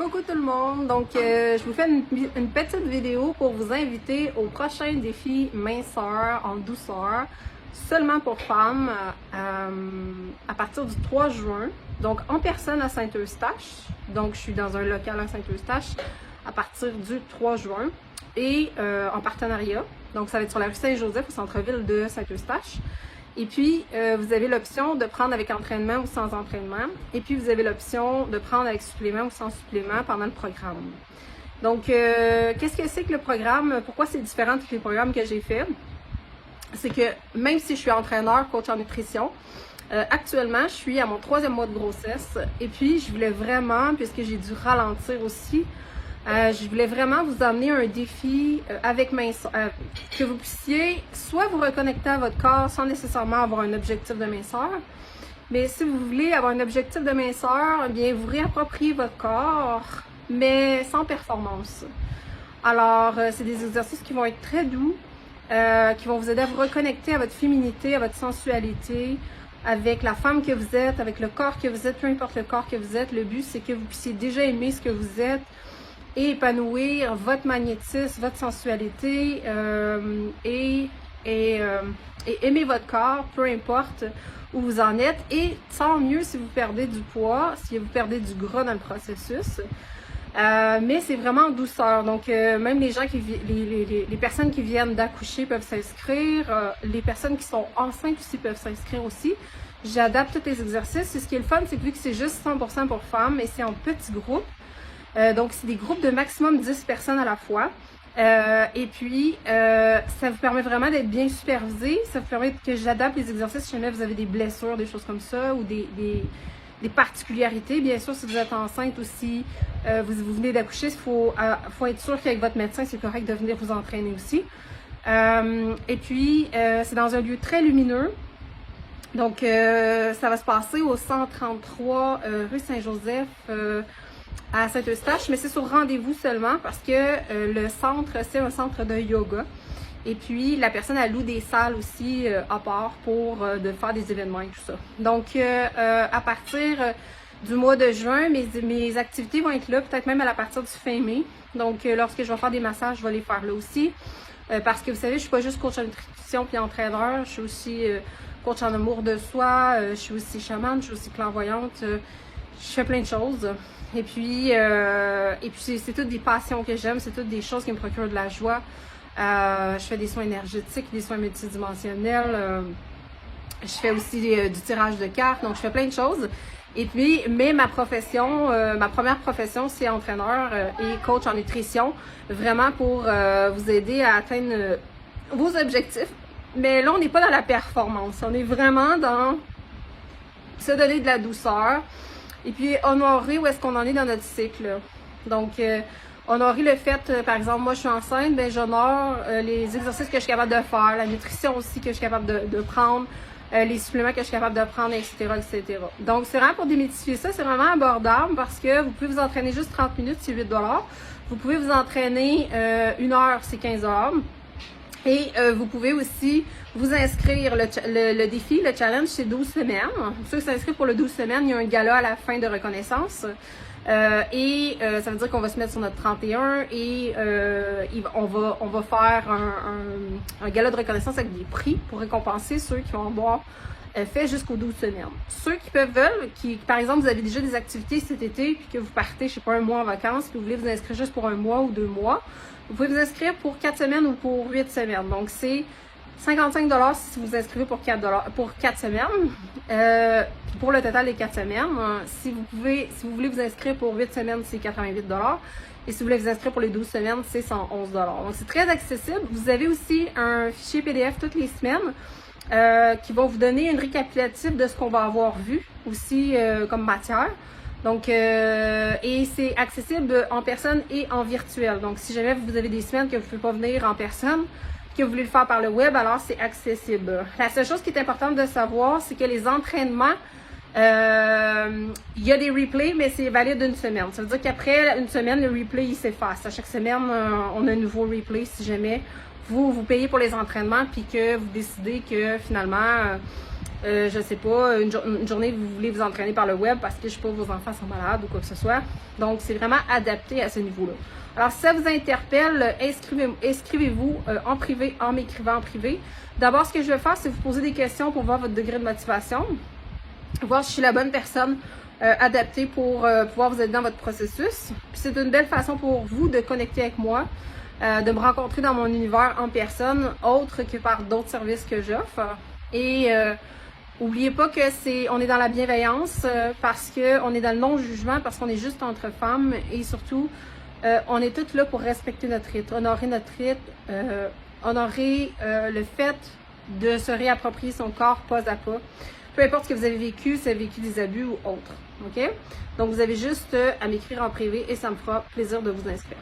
Coucou tout le monde, donc je vous fais une petite vidéo pour vous inviter au prochain défi minceur en douceur, seulement pour femmes, à partir du 3 juin, donc en personne à Saint-Eustache, donc je suis dans un local à Saint-Eustache à partir du 3 juin, et en partenariat, donc ça va être sur la rue Saint-Joseph au centre-ville de Saint-Eustache. Et puis, vous avez l'option de prendre avec entraînement ou sans entraînement. Et puis, vous avez l'option de prendre avec supplément ou sans supplément pendant le programme. Donc, qu'est-ce que c'est que le programme? Pourquoi c'est différent de tous les programmes que j'ai faits? C'est que même si je suis entraîneur, coach en nutrition, actuellement, je suis à mon 3e mois de grossesse. Et puis, je voulais vraiment, puisque j'ai dû ralentir aussi, je voulais vraiment vous amener un défi avec minceur, que vous puissiez soit vous reconnecter à votre corps sans nécessairement avoir un objectif de minceur, mais si vous voulez avoir un objectif de minceur, eh bien vous réappropriez votre corps, mais sans performance. Alors, c'est des exercices qui vont être très doux, qui vont vous aider à vous reconnecter à votre féminité, à votre sensualité, avec la femme que vous êtes, avec le corps que vous êtes, peu importe le corps que vous êtes. Le but, c'est que vous puissiez déjà aimer ce que vous êtes, et épanouir votre magnétisme, votre sensualité et aimer votre corps, peu importe où vous en êtes. Et tant mieux si vous perdez du poids, si vous perdez du gras dans le processus. Mais c'est vraiment en douceur. Donc, même les gens les personnes qui viennent d'accoucher peuvent s'inscrire. Les personnes qui sont enceintes aussi peuvent s'inscrire aussi. J'adapte tous les exercices. Et ce qui est le fun, c'est que vu que c'est juste 100% pour femmes et c'est en petits groupes, donc, c'est des groupes de maximum 10 personnes à la fois. Et puis, ça vous permet vraiment d'être bien supervisé. Ça vous permet que j'adapte les exercices si jamais vous avez des blessures, des choses comme ça, ou des particularités. Bien sûr, si vous êtes enceinte aussi, vous venez d'accoucher, il faut être sûr qu'avec votre médecin, c'est correct de venir vous entraîner aussi. Et puis, c'est dans un lieu très lumineux. Donc, ça va se passer au 133 rue Saint-Joseph, à Saint-Eustache, mais c'est sur rendez-vous seulement parce que le centre, c'est un centre de yoga. Et puis, la personne, elle loue des salles aussi à part pour de faire des événements et tout ça. Donc, à partir du mois de juin, mes activités vont être là, peut-être même à partir du fin mai. Donc, lorsque je vais faire des massages, je vais les faire là aussi. Parce que vous savez, je suis pas juste coach en nutrition puis entraîneur, je suis aussi coach en amour de soi, je suis aussi chamane, je suis aussi clairvoyante, je fais plein de choses. Et puis c'est toutes des passions que j'aime, c'est toutes des choses qui me procurent de la joie. Je fais des soins énergétiques, des soins multidimensionnels. Je fais aussi du tirage de cartes, donc je fais plein de choses. Et puis, mais ma profession, ma première profession, c'est entraîneur et coach en nutrition, vraiment pour vous aider à atteindre vos objectifs. Mais là, on n'est pas dans la performance, on est vraiment dans se donner de la douceur. Et puis, honorer où est-ce qu'on en est dans notre cycle. Donc, honorer le fait, par exemple, moi je suis enceinte, ben j'honore les exercices que je suis capable de faire, la nutrition aussi que je suis capable de prendre, les suppléments que je suis capable de prendre, etc., etc. Donc, c'est vraiment pour démythifier ça, c'est vraiment abordable parce que vous pouvez vous entraîner juste 30 minutes, c'est 8 $. Vous pouvez vous entraîner 1 heure, c'est 15 $. Et vous pouvez aussi vous inscrire, le défi, le challenge, c'est 12 semaines. Pour ceux qui s'inscrivent pour le 12 semaines, il y a un gala à la fin de reconnaissance. Ça veut dire qu'on va se mettre sur notre 31 et on va faire un gala de reconnaissance avec des prix pour récompenser ceux qui vont avoir fait jusqu'aux 12 semaines. Ceux qui veulent, par exemple, vous avez déjà des activités cet été puis que vous partez, je sais pas, un mois en vacances puis vous voulez vous inscrire juste pour 1 mois ou 2 mois, vous pouvez vous inscrire pour 4 semaines ou pour 8 semaines. Donc, c'est 55 $ si vous vous inscrivez pour 4 semaines. Pour le total des 4 semaines, si vous voulez vous inscrire pour 8 semaines, c'est 88 $. Et si vous voulez vous inscrire pour les 12 semaines, c'est 111 $. Donc, c'est très accessible. Vous avez aussi un fichier PDF toutes les semaines qui va vous donner une récapitulative de ce qu'on va avoir vu aussi comme matière. Donc, et c'est accessible en personne et en virtuel. Donc, si jamais vous avez des semaines que vous ne pouvez pas venir en personne, que vous voulez le faire par le web, alors c'est accessible. La seule chose qui est importante de savoir, c'est que les entraînements, il y a des replays, mais c'est valide une semaine. Ça veut dire qu'après une semaine, le replay, il s'efface. À chaque semaine, on a un nouveau replay si jamais vous payez pour les entraînements puis que vous décidez que finalement, je sais pas, une journée vous voulez vous entraîner par le web parce que je sais pas, vos enfants sont malades ou quoi que ce soit. Donc c'est vraiment adapté à ce niveau-là. Alors si ça vous interpelle, inscrivez-vous en privé, en m'écrivant en privé. D'abord, ce que je vais faire, c'est vous poser des questions pour voir votre degré de motivation, voir si je suis la bonne personne adaptée pour pouvoir vous aider dans votre processus. Puis c'est une belle façon pour vous de connecter avec moi, de me rencontrer dans mon univers en personne, autre que par d'autres services que j'offre. Et oubliez pas que on est dans la bienveillance parce que on est dans le non-jugement, parce qu'on est juste entre femmes et surtout on est toutes là pour respecter notre rythme, honorer notre rythme, honorer le fait de se réapproprier son corps pas à pas. Peu importe ce que vous avez vécu, si vous avez vécu des abus ou autre. OK? Donc, vous avez juste à m'écrire en privé et ça me fera plaisir de vous inscrire.